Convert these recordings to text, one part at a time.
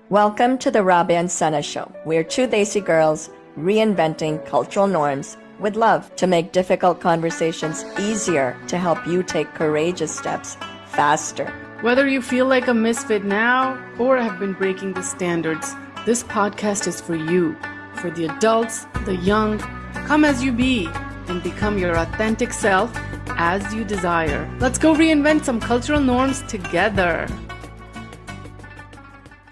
Welcome to the Rabia and Sana show. We're two Desi girls reinventing cultural norms with love to make difficult conversations easier to help you take courageous steps faster. Whether you feel like a misfit now or have been breaking the standards, this podcast is for you, for the adults, the young. Come as you be and become your authentic self as you desire. Let's go reinvent some cultural norms together.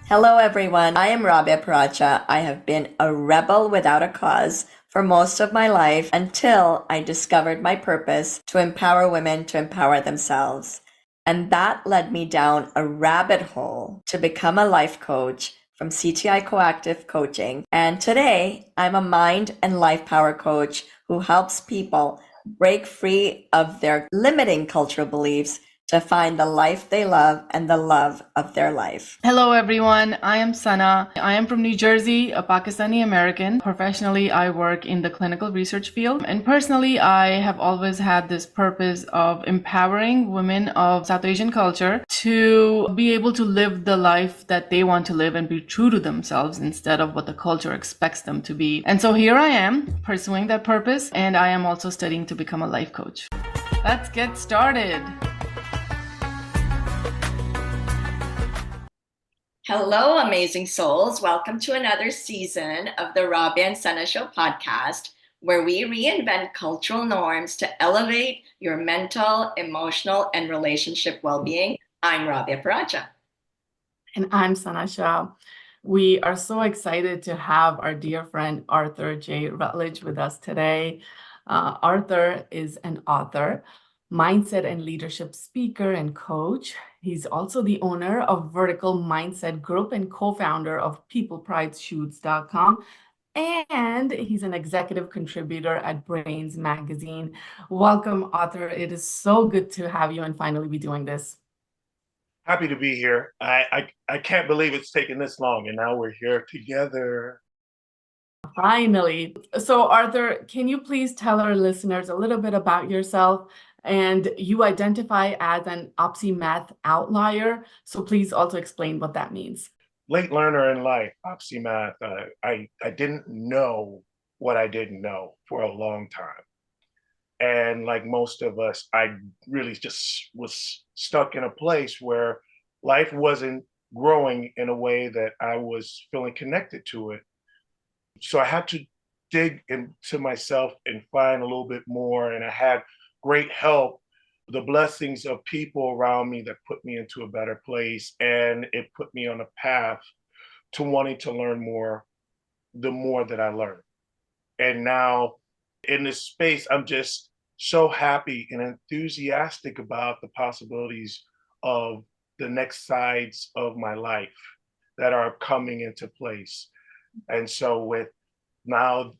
Hello everyone, I am Rabia Paracha. I have been a rebel without a cause for most of my life until I discovered my purpose to empower women to empower themselves. And that led me down a rabbit hole to become a life coach from CTI Coactive Coaching. And today I'm a mind and life power coach who helps people break free of their limiting cultural beliefs to find the life they love and the love of their life. Hello everyone, I am Sana. I am from New Jersey, a Pakistani American. Professionally, I work in the clinical research field. And personally, I have always had this purpose of empowering women of South Asian culture to be able to live the life that they want to live and be true to themselves instead of what the culture expects them to be. And so here I am pursuing that purpose, and I am also studying to become a life coach. Let's get started. Hello, amazing souls. Welcome to another season of the Rabia and Sana Show podcast, where we reinvent cultural norms to elevate your mental, emotional, and relationship well-being. I'm Rabia Paracha. And I'm Sana Shah. We are so excited to have our dear friend Arthur J. Rutledge with us today. Arthur is an author, mindset and leadership speaker and coach. He's also the owner of Vertical Mindset Group and co-founder of peopleprideshoots.com. And he's an executive contributor at Brains Magazine. Welcome, Arthur. It is so good to have you and finally be doing this. Happy to be here. I can't believe it's taken this long, and now we're here together. Finally. So, Arthur, can you please tell our listeners a little bit about yourself? And you identify as an OPSI-math outlier. So please also explain what that means. Late learner in life, OPSI-math. I didn't know what I didn't know for a long time. And like most of us, I really just was stuck in a place where life wasn't growing in a way that I was feeling connected to it. So I had to dig into myself and find a little bit more. And I had great help, the blessings of people around me that put me into a better place. And it put me on a path to wanting to learn more, the more that I learned. And now in this space, I'm just so happy and enthusiastic about the possibilities of the next sides of my life that are coming into place. And so with now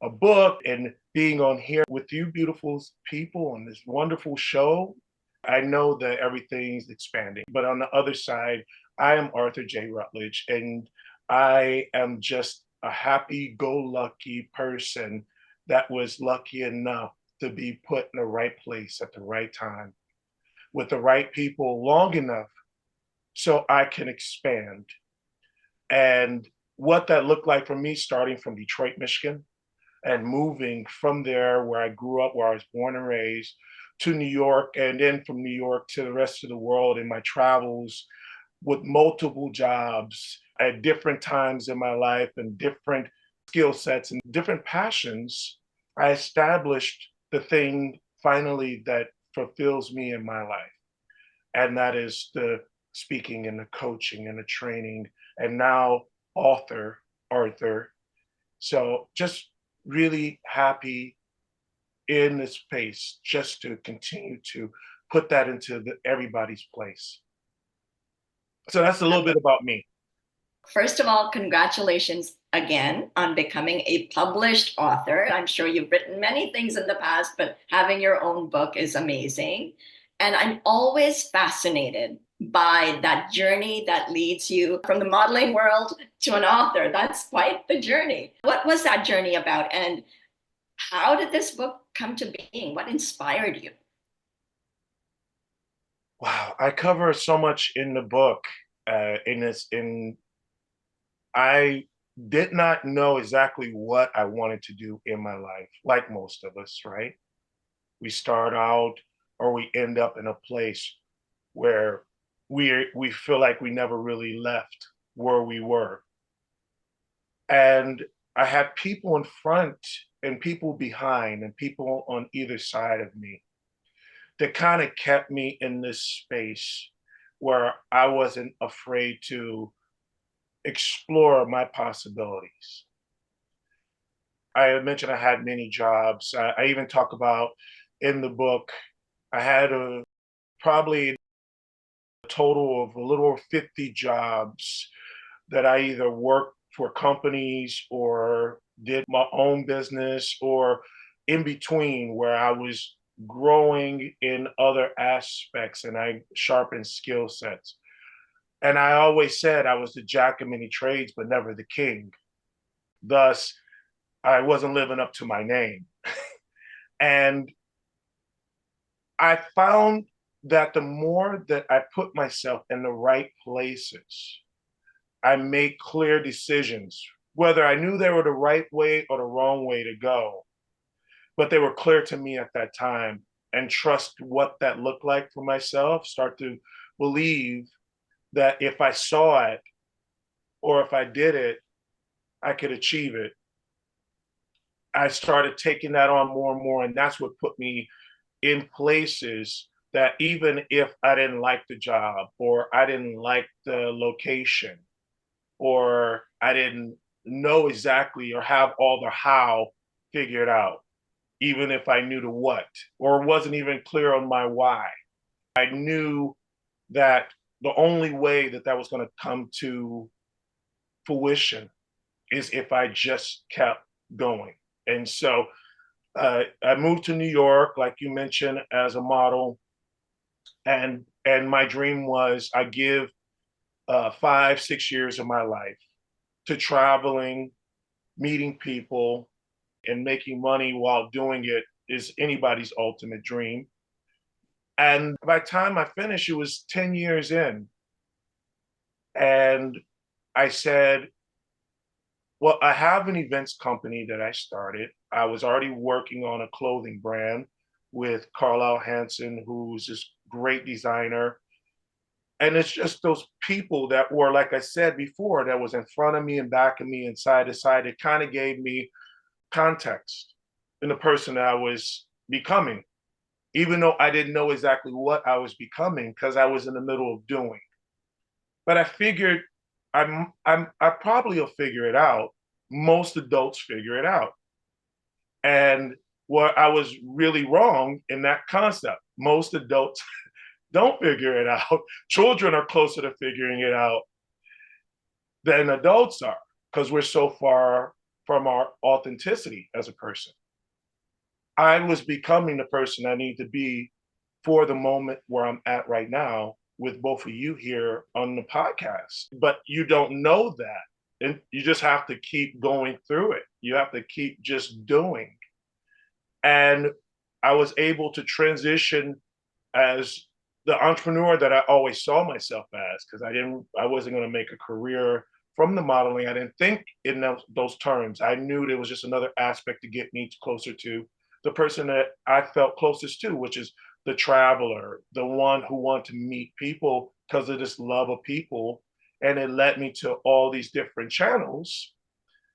a book and being on here with you beautiful people on this wonderful show, I know that everything's expanding. But on the other side, I am Arthur J. Rutledge, and I am just a happy-go-lucky person that was lucky enough to be put in the right place at the right time with the right people long enough so I can expand. And what that looked like for me, starting from Detroit, Michigan, and moving from there where I grew up, where I was born and raised, to New York, and then from New York to the rest of the world in my travels with multiple jobs at different times in my life and different skill sets and different passions, I established the thing finally that fulfills me in my life. And that is the speaking and the coaching and the training, and now author, Arthur. So just really happy in this space just to continue to put that into everybody's place. So that's a little bit about me. First of all, congratulations again on becoming a published author. I'm sure you've written many things in the past, but having your own book is amazing. And I'm always fascinated by that journey that leads you from the modeling world to an author. That's quite the journey. What was that journey about? And how did this book come to being? What inspired you? Wow, I cover so much in the book, in I did not know exactly what I wanted to do in my life, like most of us, right? We start out or we end up in a place where we feel like we never really left where we were. And I had people in front and people behind and people on either side of me that kind of kept me in this space where I wasn't afraid to explore my possibilities. I mentioned I had many jobs. I even talk about in the book, I had probably a total of a little over 50 jobs that I either worked for companies or did my own business or in between where I was growing in other aspects and I sharpened skill sets. And I always said I was the jack of many trades, but never the king. Thus, I wasn't living up to my name. And I found that the more that I put myself in the right places, I made clear decisions, whether I knew they were the right way or the wrong way to go, but they were clear to me at that time and trust what that looked like for myself, start to believe that if I saw it or if I did it, I could achieve it. I started taking that on more and more, and that's what put me in places that even if I didn't like the job or I didn't like the location or I didn't know exactly or have all the how figured out, even if I knew the what or wasn't even clear on my why. I knew that the only way that that was going to come to fruition is if I just kept going. And so I moved to New York, like you mentioned, as a model, and my dream was I give 5, 6 years of my life to traveling, meeting people, and making money while doing it is anybody's ultimate dream. And by the time I finished, it was 10 years in. And I said, well, I have an events company that I started. I was already working on a clothing brand with Carlisle Hansen, who's this great designer. And it's just those people that were, like I said before, that was in front of me and back of me and side to side. It kind of gave me context in the person that I was becoming, even though I didn't know exactly what I was becoming because I was in the middle of doing. But I figured I probably will figure it out. Most adults figure it out. And what I was really wrong in that concept. Most adults don't figure it out. Children are closer to figuring it out than adults are because we're so far from our authenticity as a person. I was becoming the person I need to be for the moment where I'm at right now with both of you here on the podcast. But you don't know that. And you just have to keep going through it. You have to keep just doing. And I was able to transition as the entrepreneur that I always saw myself as, because I wasn't going to make a career from the modeling. I didn't think in those terms. I knew there was just another aspect to get me closer to the person that I felt closest to, which is the traveler, the one who wanted to meet people because of this love of people. And it led me to all these different channels,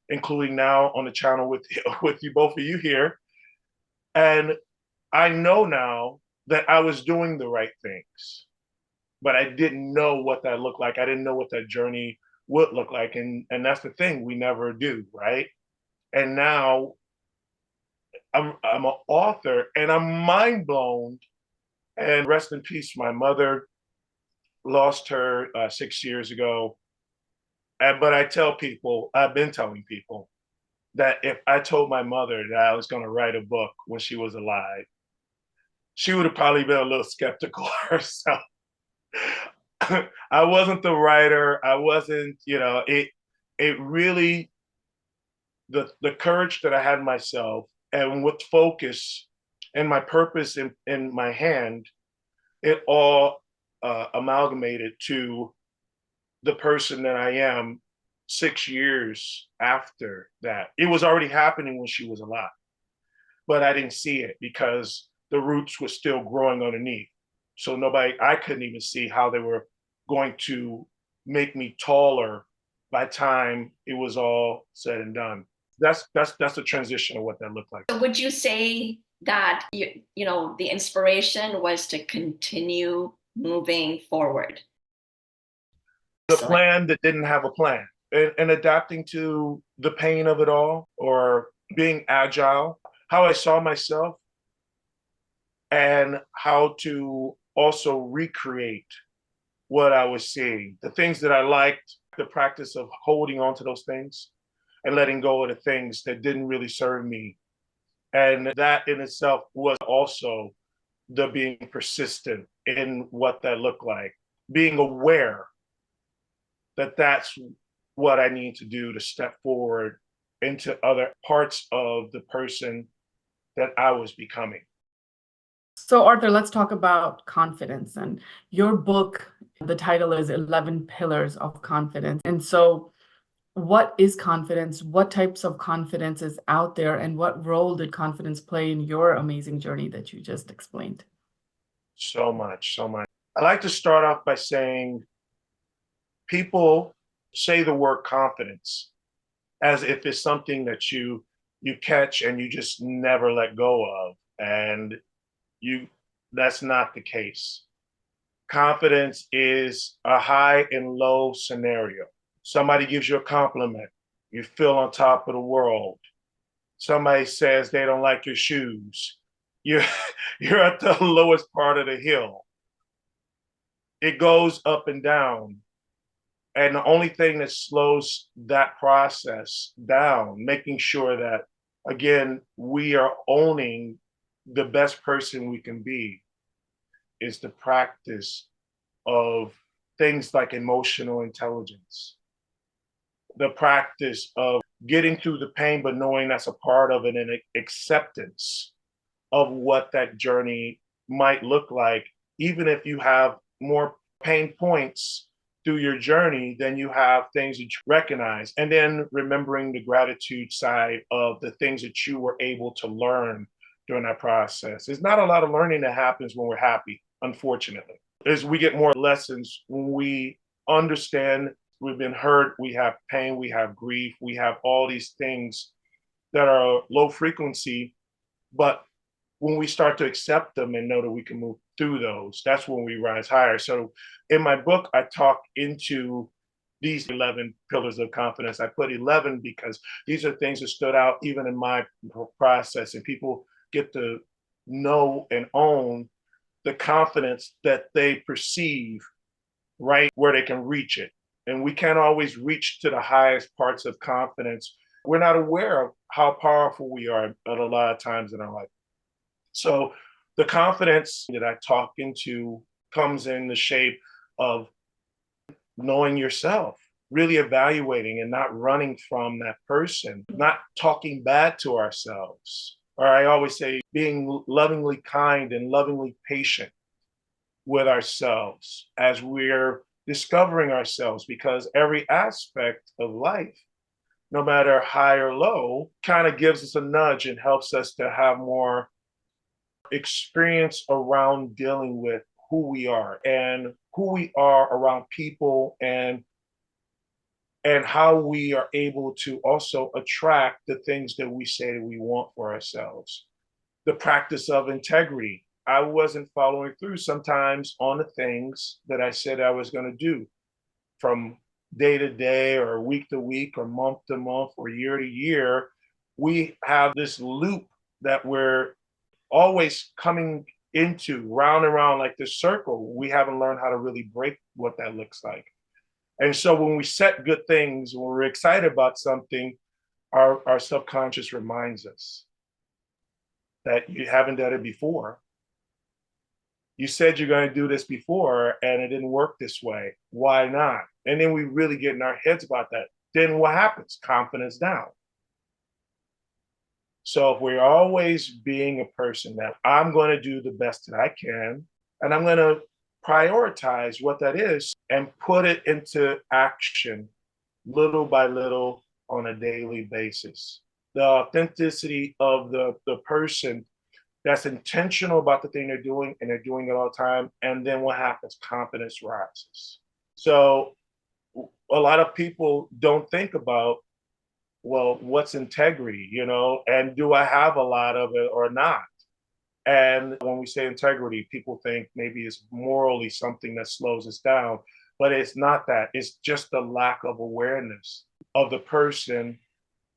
including now on the channel with with you, both of you here. And I know now that I was doing the right things, but I didn't know what that looked like. I didn't know what that journey would look like. And that's the thing, we never do, right? And now I'm an author and I'm mind blown. And rest in peace, my mother lost her 6 years ago. But I tell people, I've been telling people that if I told my mother that I was going to write a book when she was alive, she would have probably been a little skeptical herself. I wasn't the writer. I wasn't, it really, the courage that I had myself and with focus and my purpose in my hand, it all amalgamated to the person that I am 6 years after that. It was already happening when she was alive, but I didn't see it because the roots were still growing underneath. So I couldn't even see how they were going to make me taller by the time it was all said and done. That's a transition of what that looked like. So would you say that the inspiration was to continue moving forward? The plan that didn't have a plan, and adapting to the pain of it all, or being agile, how I saw myself, and how to also recreate what I was seeing. The things that I liked, the practice of holding on to those things and letting go of the things that didn't really serve me. And that in itself was also the being persistent in what that looked like, being aware that that's what I need to do to step forward into other parts of the person that I was becoming. So Arthur, let's talk about confidence. And your book, the title is 11 Pillars of Confidence. And so what is confidence? What types of confidence is out there? And what role did confidence play in your amazing journey that you just explained? So much, so much. I like to start off by saying people say the word confidence as if it's something that you catch and you just never let go of. And that's not the case. Confidence is a high and low scenario. Somebody gives you a compliment, you feel on top of the world. Somebody says they don't like your shoes, you're you're at the lowest part of the hill. It goes up and down. And the only thing that slows that process down, making sure that, again, we are owning the best person we can be, is the practice of things like emotional intelligence, the practice of getting through the pain, but knowing that's a part of it, and acceptance of what that journey might look like, even if you have more pain points through your journey, then you have things that you recognize. And then remembering the gratitude side of the things that you were able to learn during that process. There's not a lot of learning that happens when we're happy, unfortunately. As we get more lessons when we understand we've been hurt, we have pain, we have grief, we have all these things that are low frequency, but when we start to accept them and know that we can move through those, that's when we rise higher. So in my book, I talk into these 11 pillars of confidence. I put 11 because these are things that stood out even in my process, and people get to know and own the confidence that they perceive right where they can reach it. And we can't always reach to the highest parts of confidence. We're not aware of how powerful we are at a lot of times in our life. So the confidence that I talk into comes in the shape of knowing yourself, really evaluating and not running from that person, not talking bad to ourselves. Or I always say being lovingly kind and lovingly patient with ourselves as we're discovering ourselves, because every aspect of life, no matter high or low, kind of gives us a nudge and helps us to have more experience around dealing with who we are and who we are around people, and how we are able to also attract the things that we say that we want for ourselves. The practice of integrity. I wasn't following through sometimes on the things that I said I was going to do, from day to day or week to week or month to month or year to year. We have this loop that we're always coming into, round and round, like this circle. We haven't learned how to really break what that looks like. And so when we set good things, when we're excited about something, our subconscious reminds us that you haven't done it before. You said you're going to do this before and it didn't work this way. Why not? And then we really get in our heads about that. Then what happens? Confidence down. So if we're always being a person that I'm going to do the best that I can, and I'm going to prioritize what that is and put it into action, little by little on a daily basis. The authenticity of the person that's intentional about the thing they're doing and they're doing it all the time. And then what happens? Confidence rises. So a lot of people don't think about, well, what's integrity, and do I have a lot of it or not? And when we say integrity, people think maybe it's morally something that slows us down, but it's not that. It's just the lack of awareness of the person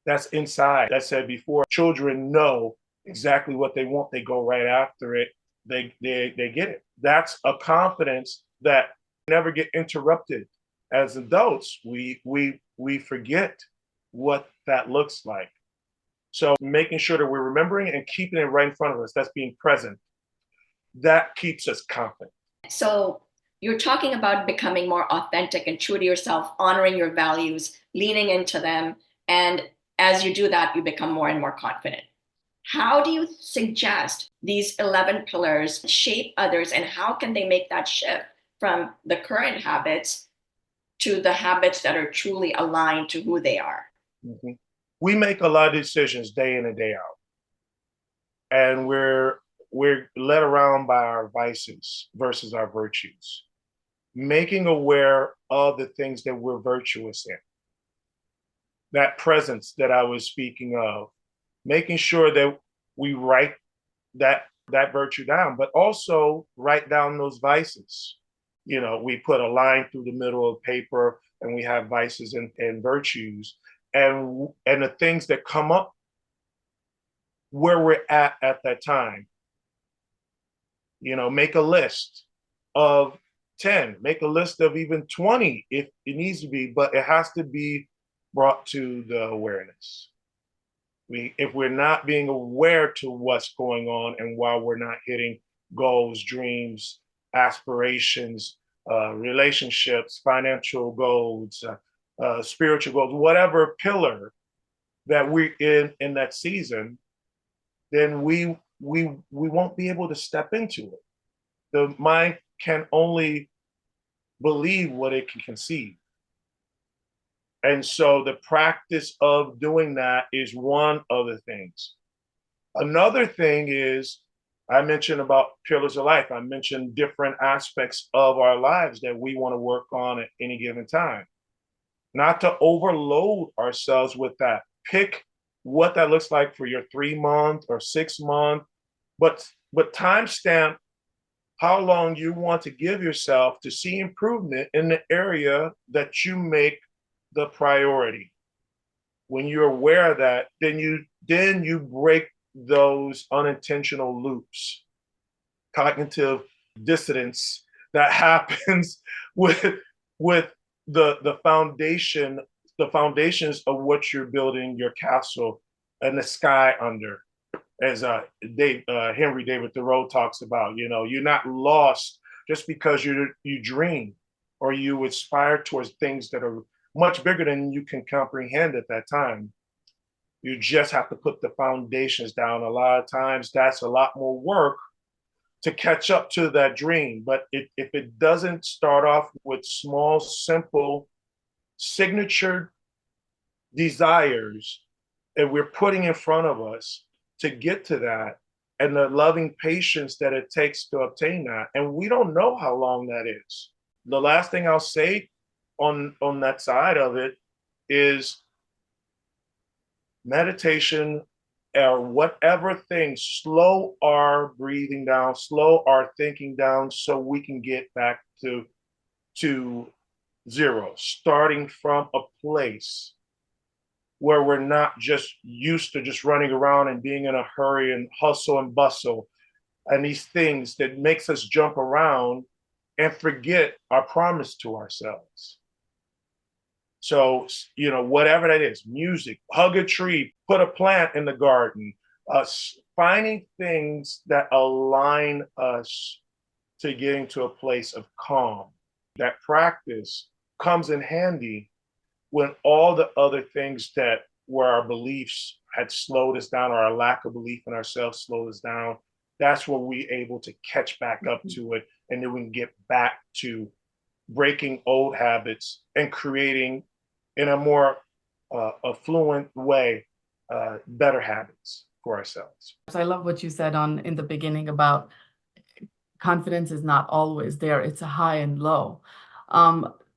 that's inside. That said before, children know exactly what they want. They go right after it. They get it. That's a confidence that never get interrupted. As adults, we forget what that looks like. So making sure that we're remembering and keeping it right in front of us, that's being present, that keeps us confident. So you're talking about becoming more authentic and true to yourself, honoring your values, leaning into them. And as you do that, you become more and more confident. How do you suggest these 11 pillars shape others, and how can they make that shift from the current habits to the habits that are truly aligned to who they are? Mm-hmm. We make a lot of decisions day in and day out, and we're led around by our vices versus our virtues. Making aware of the things that we're virtuous in, that presence that I was speaking of, making sure that we write that virtue down, but also write down those vices. We put a line through the middle of paper, and we have vices and virtues, and the things that come up where we're at that time. Make a list of 10, make a list of even 20 if it needs to be, but it has to be brought to the awareness. If we're not being aware to what's going on, and while we're not hitting goals, dreams, aspirations, relationships, financial goals, spiritual goals, whatever pillar that we're in that season, then we won't be able to step into it. The mind can only believe what it can conceive. And so the practice of doing that is one of the things. Another thing is, I mentioned about pillars of life. I mentioned different aspects of our lives that we want to work on at any given time. Not to overload ourselves with that. Pick what that looks like for your 3-month or 6-month, but timestamp how long you want to give yourself to see improvement in the area that you make the priority. When you're aware of that, then you break those unintentional loops, cognitive dissonance that happens with the foundations of what you're building your castle and the sky under. As Henry David Thoreau talks about, you're not lost just because you dream or you aspire towards things that are much bigger than you can comprehend at that time. You just have to put the foundations down. A lot of times that's a lot more work to catch up to that dream. But if it doesn't start off with small, simple, signature desires that we're putting in front of us to get to that, and the loving patience that it takes to obtain that. And we don't know how long that is. The last thing I'll say on that side of it is meditation or whatever thing, slow our breathing down, slow our thinking down so we can get back to zero, starting from a place where we're not just used to just running around and being in a hurry and hustle and bustle and these things that makes us jump around and forget our promise to ourselves. So, whatever that is, music, hug a tree, put a plant in the garden, finding things that align us to getting to a place of calm. That practice comes in handy when all the other things that where our beliefs had slowed us down, or our lack of belief in ourselves slowed us down, that's where we're able to catch back up to it. And then we can get back to breaking old habits and creating in a more affluent way, better habits for ourselves. I love what you said in the beginning about confidence is not always there. It's a high and low.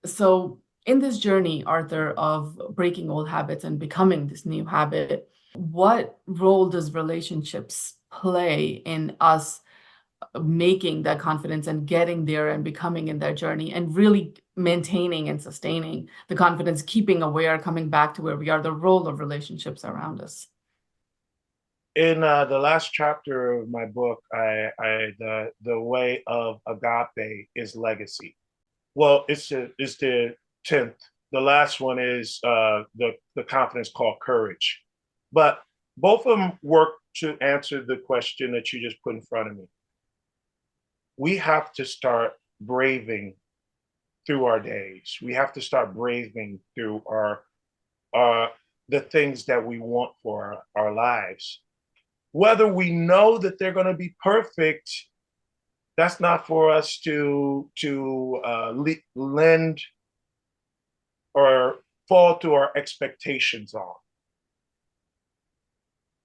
So in this journey, Arthur, of breaking old habits and becoming this new habit, what role does relationships play in us making that confidence and getting there and becoming in that journey and really maintaining and sustaining the confidence, keeping aware, coming back to where we are, the role of relationships around us? In the last chapter of my book, the way of agape is legacy. Well, it's the 10th. The last one is the confidence called courage. But both of them work to answer the question that you just put in front of me. We have to start braving through our days. We have to start braving through our the things that we want for our lives. Whether we know that they're going to be perfect, that's not for us to lend or fall to our expectations on.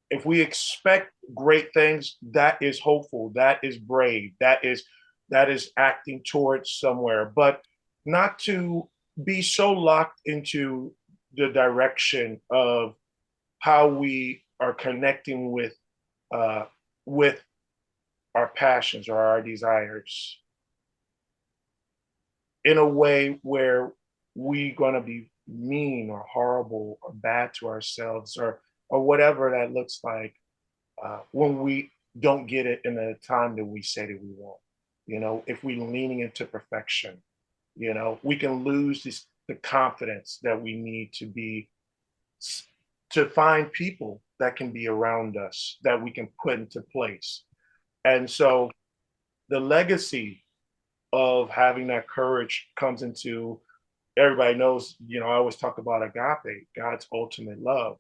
If we expect great things, that is hopeful, that is brave, that is acting towards somewhere, but not to be so locked into the direction of how we are connecting with our passions or our desires in a way where we're going to be mean or horrible or bad to ourselves or whatever that looks like when we don't get it in the time that we say that we want. You know, if we're leaning into perfection, you know, we can lose the confidence that we need to find people that can be around us that we can put into place. And so the legacy of having that courage comes into, everybody knows, you know, I always talk about agape, God's ultimate love.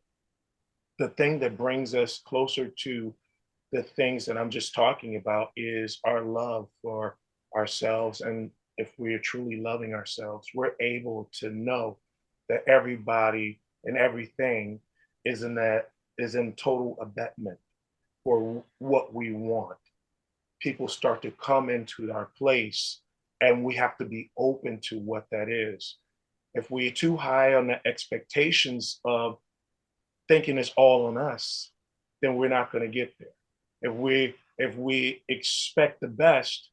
The thing that brings us closer to the things that I'm just talking about is our love for ourselves. And if we are truly loving ourselves, we're able to know that everybody and everything is in total abetment for what we want. People start to come into our place and we have to be open to what that is. If we're too high on the expectations of thinking it's all on us, then we're not going to get there. If we expect the best,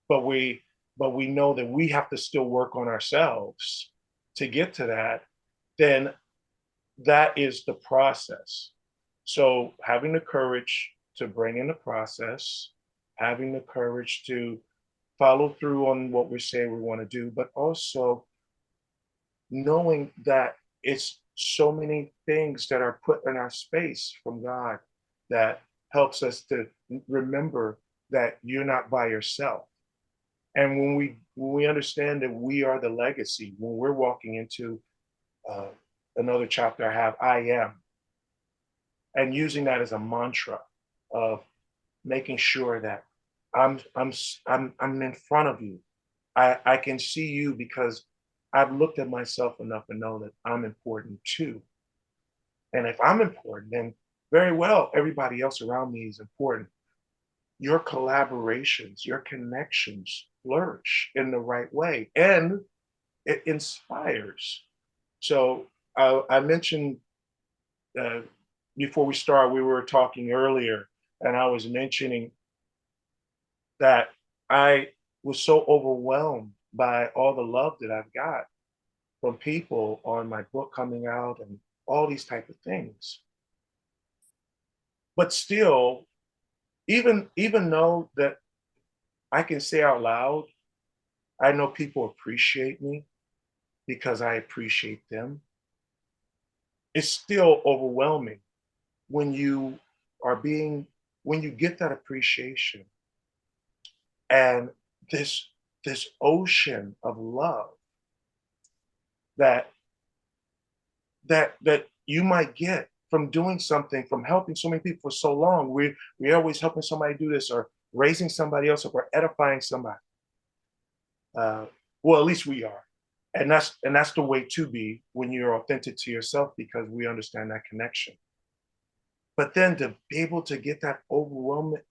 but we know that we have to still work on ourselves to get to that, then that is the process. So having the courage to bring in the process, having the courage to follow through on what we say we want to do, but also knowing that it's so many things that are put in our space from God that helps us to remember that you're not by yourself. And when we understand that we are the legacy, when we're walking into another chapter, I have I am, and using that as a mantra of making sure that I'm in front of you. I can see you because I've looked at myself enough to know that I'm important too. And if I'm important, then very well, everybody else around me is important. Your collaborations, your connections flourish in the right way, and it inspires. So I mentioned before we start, we were talking earlier, and I was mentioning that I was so overwhelmed by all the love that I've got from people on my book coming out and all these type of things. But still, even though that I can say out loud, I know people appreciate me because I appreciate them. It's still overwhelming when you when you get that appreciation and this ocean of love that you might get from doing something, from helping so many people for so long. We're always helping somebody do this, or raising somebody else up, or edifying somebody. Well, at least we are. And that's the way to be when you're authentic to yourself, because we understand that connection. But then to be able to get that overwhelming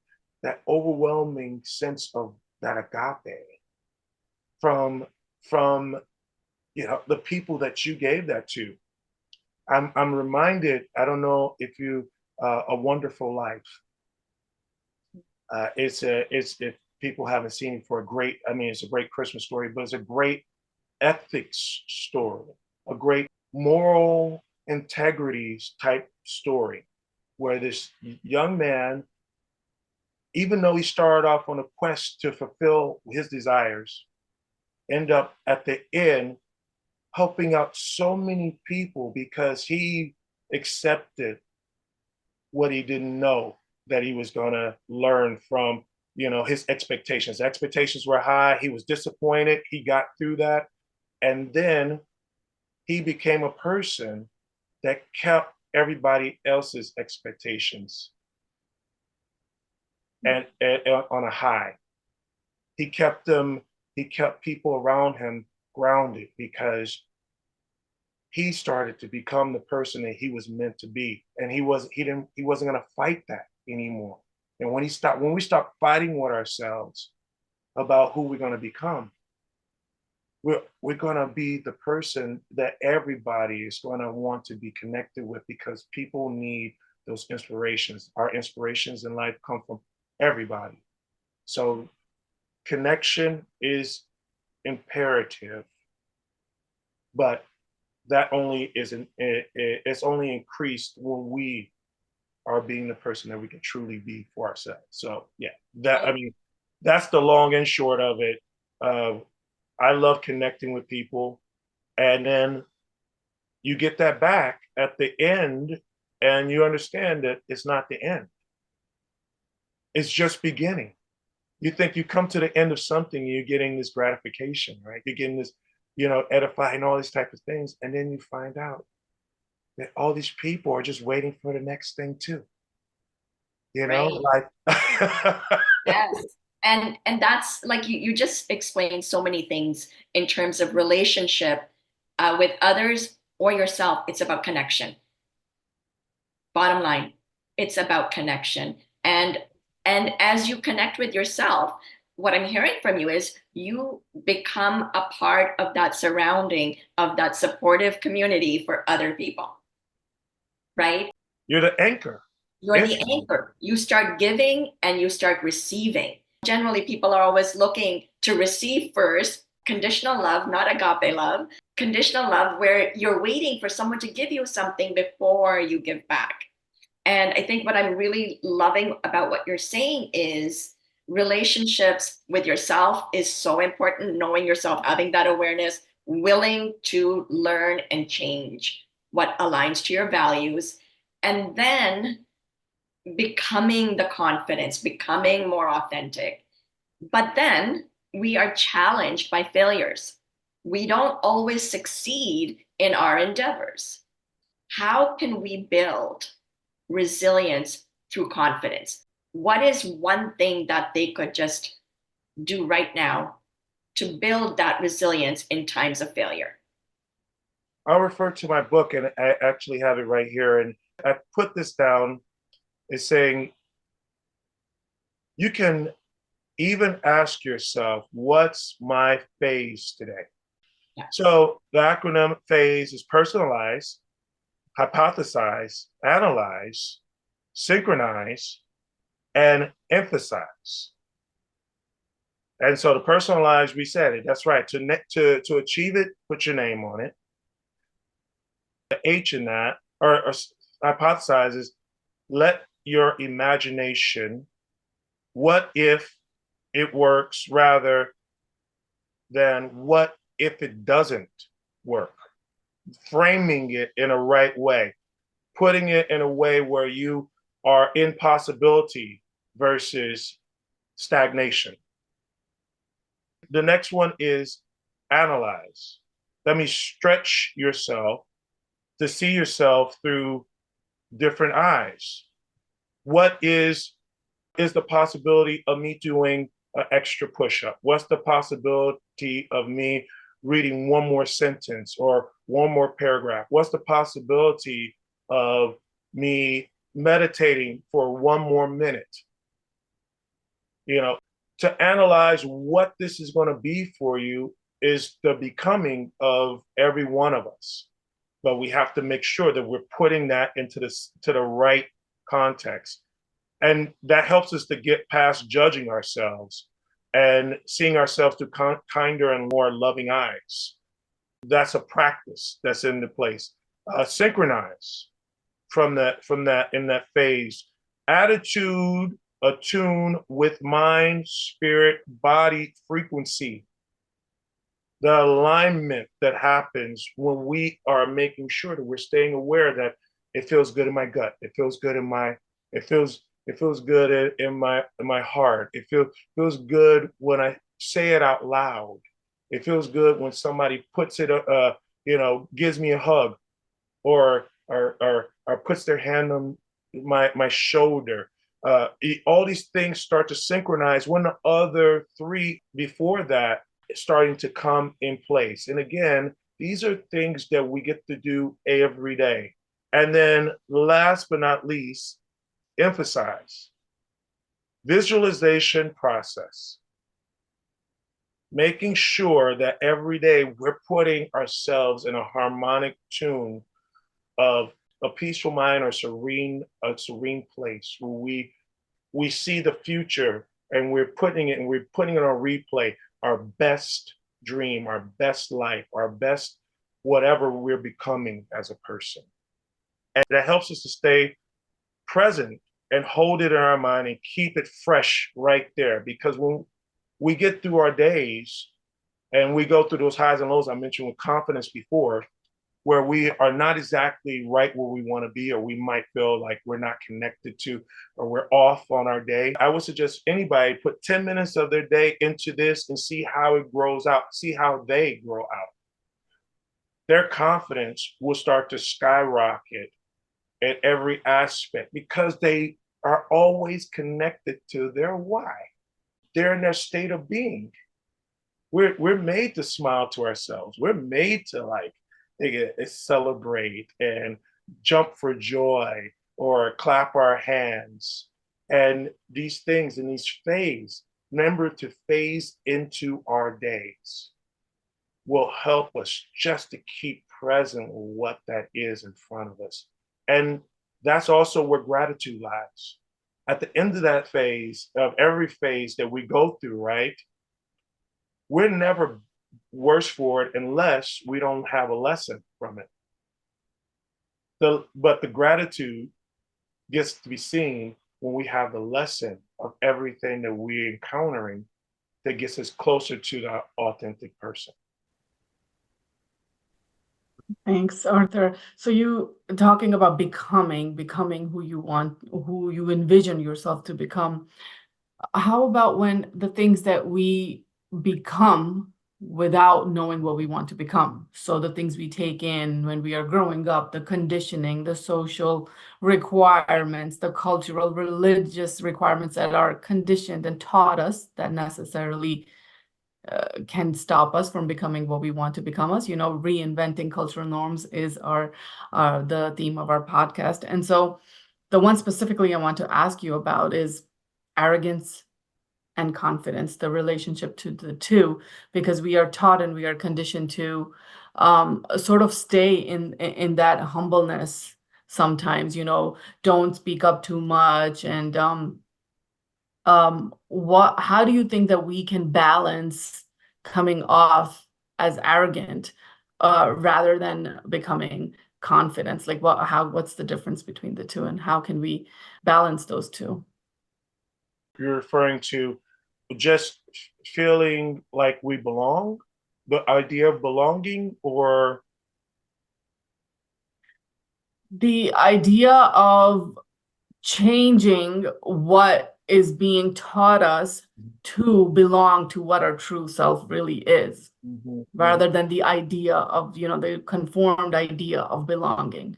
sense of that agape from the people that you gave that to. I'm reminded, I don't know if you A Wonderful Life. It's if people haven't seen it, it's a great Christmas story, but it's a great ethics story, a great moral integrities type story, where this young man, even though he started off on a quest to fulfill his desires, end up at the end helping out so many people because he accepted what he didn't know that he was going to learn from, his expectations. Expectations were high. He was disappointed. He got through that. And then he became a person that kept everybody else's expectations and on a high. He kept people around him grounded because he started to become the person that he was meant to be. And he wasn't going to fight that anymore. And when we stop fighting with ourselves about who we're going to become, we're going to be the person that everybody is going to want to be connected with, because people need those inspirations. Our inspirations in life come from everybody. So connection is imperative, but it's only increased when we are being the person that we can truly be for ourselves. So yeah, that's the long and short of it. I love connecting with people, and then you get that back at the end, and you understand that it's not the end. It's just beginning. You think you come to the end of something, you're getting this gratification, right? You're getting this, edifying, all these type of things. And then you find out that all these people are just waiting for the next thing too. Right. Yes. And that's like you just explained so many things in terms of relationship with others or yourself. It's about connection. Bottom line, it's about connection. And as you connect with yourself, what I'm hearing from you is you become a part of that surrounding, of that supportive community for other people, right? You're the anchor. You're the anchor. You start giving and you start receiving. Generally, people are always looking to receive first, conditional love, not agape love. Conditional love, where you're waiting for someone to give you something before you give back. And I think what I'm really loving about what you're saying is relationships with yourself is so important, knowing yourself, having that awareness, willing to learn and change what aligns to your values, and then becoming the confidence, becoming more authentic. But then we are challenged by failures. We don't always succeed in our endeavors. How can we build resilience through confidence? What is one thing that they could just do right now to build that resilience in times of failure? I'll refer to my book, and I actually have it right here. And I put this down as saying, you can even ask yourself, what's my phase today? Yeah. So the acronym phase is personalize, hypothesize, analyze, synchronize, and emphasize. And so the personalize, we said it, that's right. To achieve it, put your name on it. The H in that, or hypothesize, is let your imagination, what if it works, rather than what if it doesn't work. Framing it in a right way, putting it in a way where you are in possibility versus stagnation. The next one is analyze. That means stretch yourself to see yourself through different eyes. What is the possibility of me doing an extra push-up? What's the possibility of me reading one more sentence or one more paragraph? What's the possibility of me meditating for one more minute? You know, to analyze what this is going to be for you is the becoming of every one of us. But we have to make sure that we're putting that into to the right context. And that helps us to get past judging ourselves and seeing ourselves through kinder and more loving eyes. That's a practice that's in the place. Synchronize from that in that phase. Attitude attune with mind, spirit, body, frequency. The alignment that happens when we are making sure that we're staying aware that it feels good in my gut. It feels good in my, it feels good in my heart. It feels good when I say it out loud. It feels good when somebody puts it, gives me a hug or puts their hand on my shoulder. All these things start to synchronize when the other three before that is starting to come in place. And again, these are things that we get to do every day. And then last but not least, emphasize visualization process. Making sure that every day we're putting ourselves in a harmonic tune of a peaceful mind or a serene place where we see the future and we're putting it on replay, our best dream, our best life, our best whatever we're becoming as a person. And that helps us to stay present and hold it in our mind and keep it fresh right there. Because when we get through our days and we go through those highs and lows I mentioned with confidence before, where we are not exactly right where we want to be, or we might feel like we're not connected to, or we're off on our day, I would suggest anybody put 10 minutes of their day into this and see how it grows out, see how they grow out. Their confidence will start to skyrocket at every aspect because they are always connected to their why. They're in their state of being. We're made to smile to ourselves. We're made to celebrate and jump for joy or clap our hands. And these things in these phase, remember to phase into our days will help us just to keep present with what that is in front of us. And that's also where gratitude lies. At the end of that phase, of every phase that we go through, right? We're never worse for it unless we don't have a lesson from it. But the gratitude gets to be seen when we have the lesson of everything that we're encountering that gets us closer to the authentic person. Thanks, Arthur. So you talking about becoming who you want, who you envision yourself to become. How about when the things that we become without knowing what we want to become? So the things we take in when we are growing up, the conditioning, the social requirements, the cultural, religious requirements that are conditioned and taught us that necessarily can stop us from becoming what we want to become us. Reinventing cultural norms is the theme of our podcast. And so the one specifically I want to ask you about is arrogance and confidence, the relationship to the two, because we are taught and we are conditioned to sort of stay in that humbleness sometimes, don't speak up too much. And how do you think that we can balance coming off as arrogant rather than becoming confident? Like what's the difference between the two, and how can we balance those two? You're referring to just feeling like we belong, the idea of belonging, or the idea of changing what is being taught us to belong to what our true self really is, rather than the idea of, the conformed idea of belonging.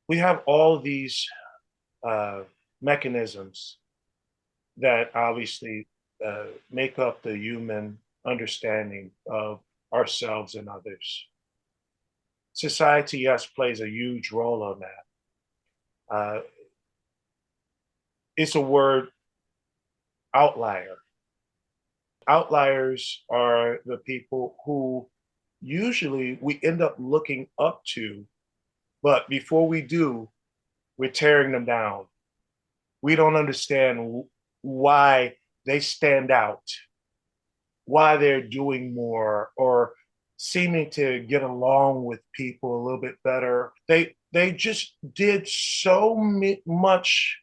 We have all these mechanisms that obviously make up the human understanding of ourselves and others. Society, yes, plays a huge role on that. It's a word, outlier. Outliers are the people who usually we end up looking up to, but before we do, we're tearing them down. We don't understand why they stand out, why they're doing more, or seeming to get along with people a little bit better. They just did so much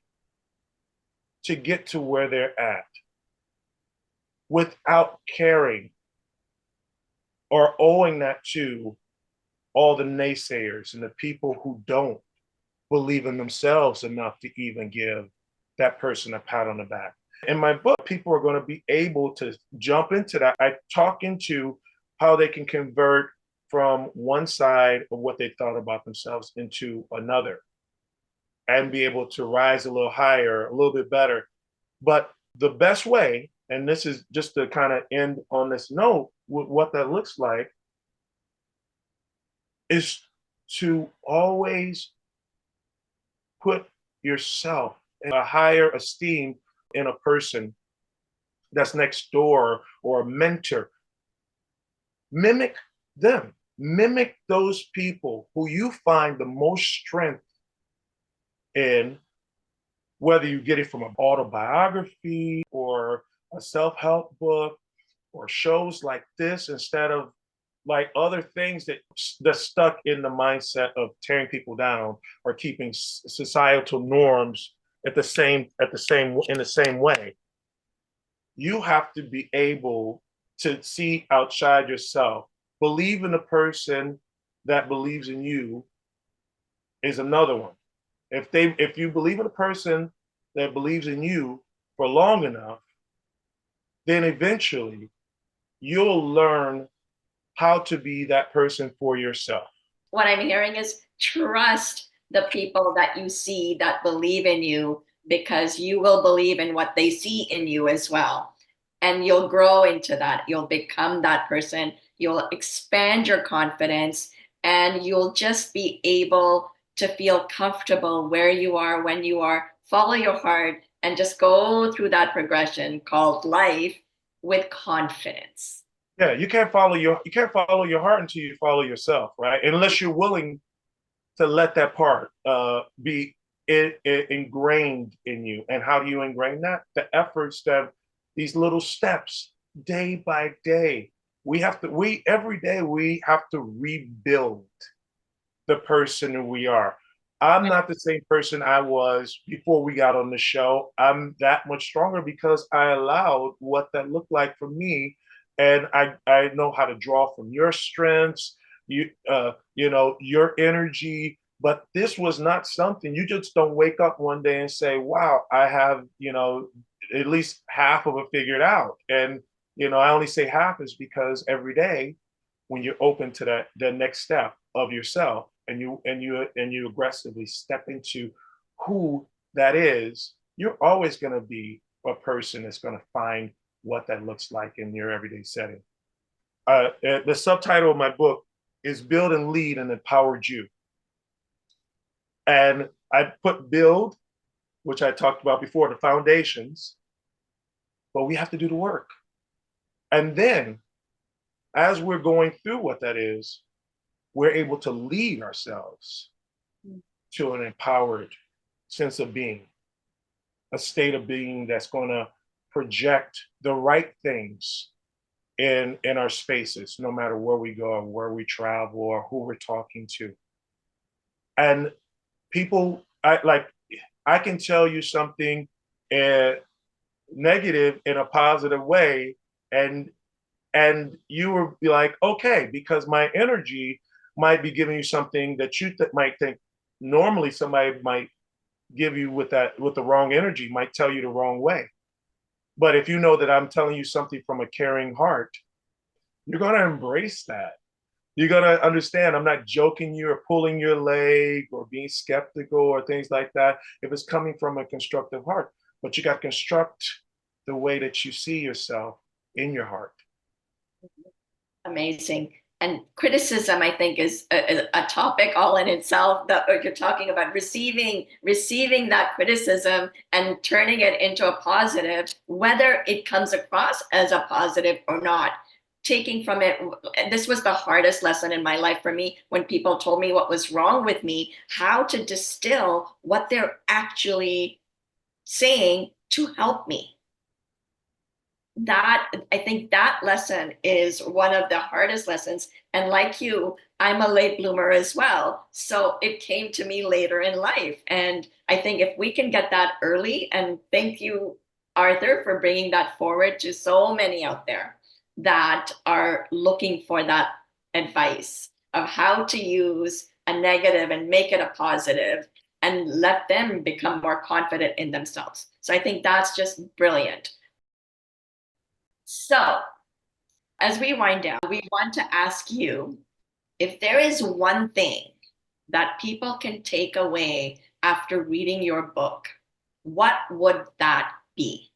to get to where they're at without caring or owing that to all the naysayers and the people who don't believe in themselves enough to even give that person a pat on the back. In my book, people are going to be able to jump into that. I talk into how they can convert from one side of what they thought about themselves into another and be able to rise a little higher, a little bit better. But the best way, and this is just to kind of end on this note, what that looks like is to always put yourself in a higher esteem in a person that's next door or a mentor. Mimic them. Mimic those people who you find the most strength in, whether you get it from an autobiography or a self-help book or shows like this, instead of like other things that's stuck in the mindset of tearing people down or keeping societal norms in the same way. You have to be able to see outside yourself. Believe in the person that believes in you is another one. If you believe in a person that believes in you for long enough, then eventually you'll learn how to be that person for yourself. What I'm hearing is trust the people that you see that believe in you, because you will believe in what they see in you as well. And you'll grow into that. You'll become that person. You'll expand your confidence, and you'll just be able to feel comfortable where you are, when you are. Follow your heart and just go through that progression called life with confidence. Yeah, you can't follow your heart until you follow yourself, right? Unless you're willing to let that part be ingrained in you. And how do you ingrain that? The efforts that these little steps, day by day. Every day we have to rebuild the person who we are. I'm not the same person I was before we got on the show. I'm that much stronger because I allowed what that looked like for me. And I know how to draw from your strengths, your energy. But this was not something you just don't wake up one day and say, wow, I have, at least half of it figured out. And, I only say half is because every day when you're open to the next step of yourself, and you aggressively step into who that is, you're always going to be a person that's going to find what that looks like in your everyday setting. The subtitle of my book is Build and Lead an Empowered You. And I put build, which I talked about before, the foundations, but we have to do the work. And then as we're going through what that is, we're able to lead ourselves to an empowered sense of being, a state of being that's going to project the right things in our spaces, no matter where we go or where we travel or who we're talking to. And people, I can tell you something negative in a positive way, and you will be like, okay, because my energy might be giving you something that you might think normally somebody might give you with the wrong energy, might tell you the wrong way. But if you know that I'm telling you something from a caring heart, you're going to embrace that. You're going to understand I'm not joking you or pulling your leg or being skeptical or things like that if it's coming from a constructive heart. But you got to construct the way that you see yourself in your heart. Amazing. And criticism, I think, is a topic all in itself. That you're talking about receiving that criticism and turning it into a positive, whether it comes across as a positive or not. Taking from it, this was the hardest lesson in my life for me when people told me what was wrong with me, how to distill what they're actually saying to help me. That, I think that lesson is one of the hardest lessons. And like you, I'm a late bloomer as well. So it came to me later in life. And I think if we can get that early, and thank you, Arthur, for bringing that forward to so many out there that are looking for that advice of how to use a negative and make it a positive and let them become more confident in themselves. So I think that's just brilliant. So, as we wind down, we want to ask you if there is one thing that people can take away after reading your book, what would that be?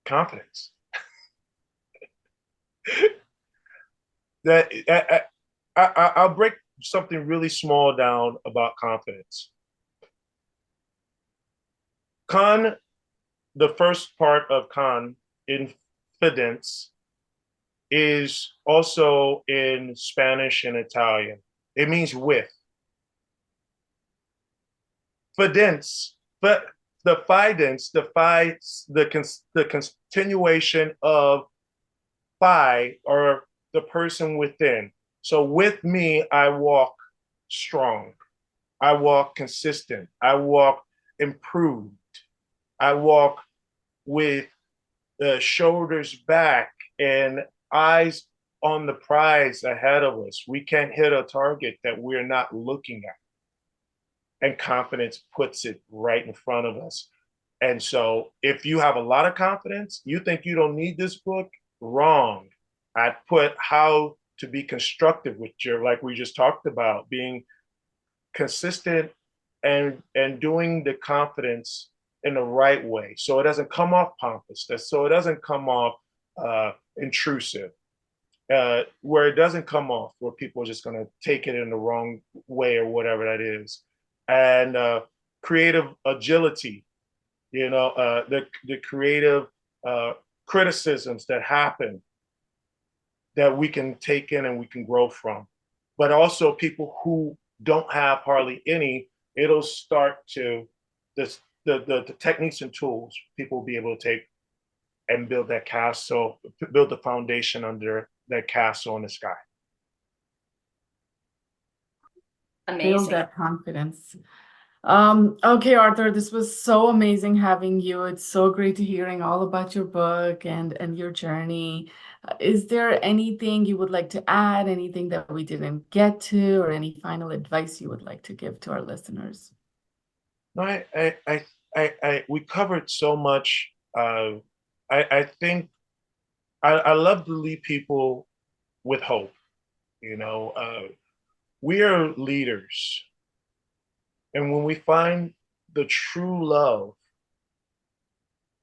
Confidence. that I'll break something really small down about confidence. The first part of confidence is also in Spanish and Italian. It means with. Fidence, but the fidence defies the continuation of fi, or the person within. So with me, I walk strong. I walk consistent. I walk improved. I walk with the shoulders back and eyes on the prize ahead of us. We can't hit a target that we're not looking at. And confidence puts it right in front of us. And so if you have a lot of confidence, you think you don't need this book, wrong. I put how to be constructive with your, like we just talked about, being consistent and doing the confidence in the right way. So it doesn't come off pompous. So it doesn't come off intrusive. Where it doesn't come off, where people are just going to take it in the wrong way or whatever that is. And creative agility, the creative criticisms that happen that we can take in and we can grow from. But also people who don't have hardly any, it'll start to, the techniques and tools people will be able to take and build that castle, build the foundation under that castle in the sky. Amazing. Build that confidence. Okay, Arthur, this was so amazing having you. It's so great to hearing all about your book and your journey. Is there anything you would like to add, anything that we didn't get to, or any final advice you would like to give to our listeners? No, we covered so much. I think I love to leave people with hope. We are leaders. And when we find the true love,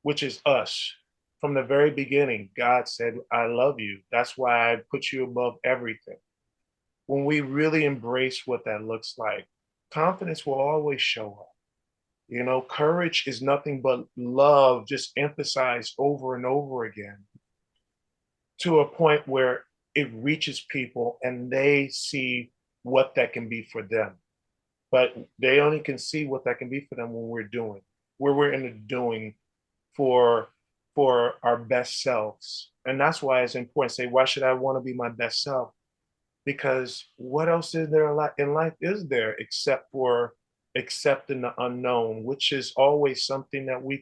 which is us, from the very beginning, God said, I love you. That's why I put you above everything. When we really embrace what that looks like, confidence will always show up. Courage is nothing but love, just emphasized over and over again, to a point where it reaches people and they see what that can be for them. But they only can see what that can be for them when we're in the doing for our best selves. And that's why it's important to say, why should I want to be my best self? Because what else is there in life is there except for accepting the unknown, which is always something that we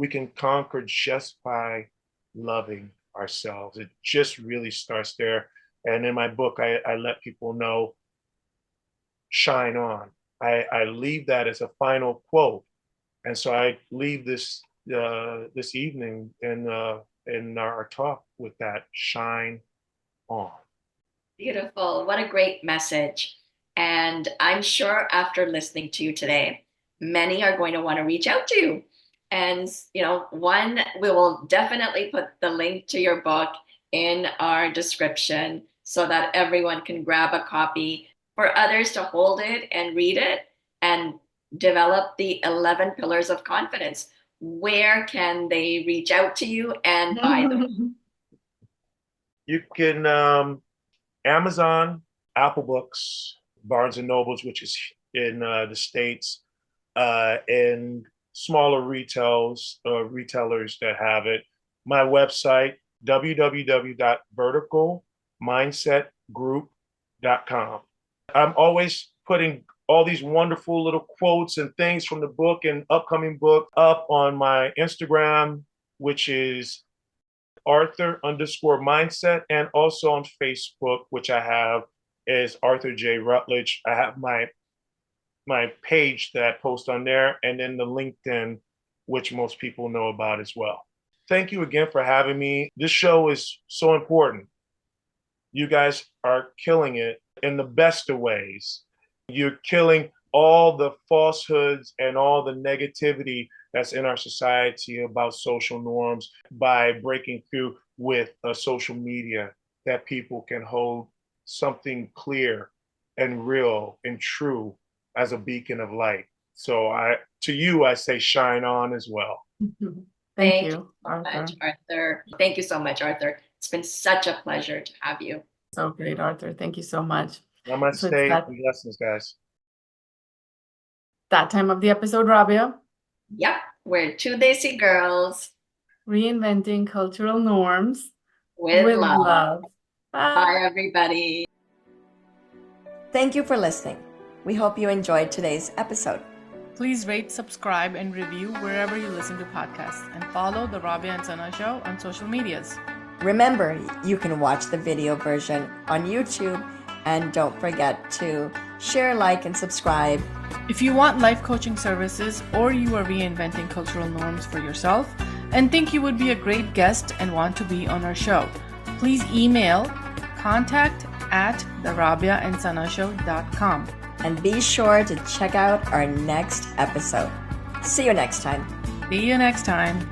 can conquer just by loving ourselves. It just really starts there. And in my book, I let people know, shine on. I leave that as a final quote. And so I leave this evening in our talk with that, shine on. Beautiful. What a great message. And I'm sure after listening to you today, many are going to want to reach out to you And, one, we will definitely put the link to your book in our description so that everyone can grab a copy, for others to hold it and read it and develop the 11 pillars of confidence. Where can they reach out to you and buy them? You can Amazon, Apple Books, Barnes and Nobles, which is in the States, and smaller retailers that have it. My website, www.verticalmindsetgroup.com. I'm always putting all these wonderful little quotes and things from the book and upcoming book up on my Instagram, which is Arthur_mindset, and also on Facebook, which I have is Arthur J. Rutledge. I have my page that I post on there, and then the LinkedIn, which most people know about as well. Thank you again for having me. This show is so important. You guys are killing it in the best of ways. You're killing all the falsehoods and all the negativity that's in our society about social norms by breaking through with social media, that people can hold something clear and real and true as a beacon of light. So to you, I say shine on as well. Thank you, so much, Arthur. Thank you so much, Arthur. It's been such a pleasure to have you. So great, Arthur. Thank you so much. Namaste and blessings, guys. That time of the episode, Rabia. Yep, we're two Desi girls. Reinventing cultural norms with love. Bye. Bye, everybody. Thank you for listening. We hope you enjoyed today's episode. Please rate, subscribe, and review wherever you listen to podcasts, and follow the Rabia and Sana Show on social medias. Remember, you can watch the video version on YouTube, and don't forget to share, like, and subscribe. If you want life coaching services, or you are reinventing cultural norms for yourself and think you would be a great guest and want to be on our show, please email contact@therabiaandsanashow.com. And be sure to check out our next episode. See you next time. See you next time.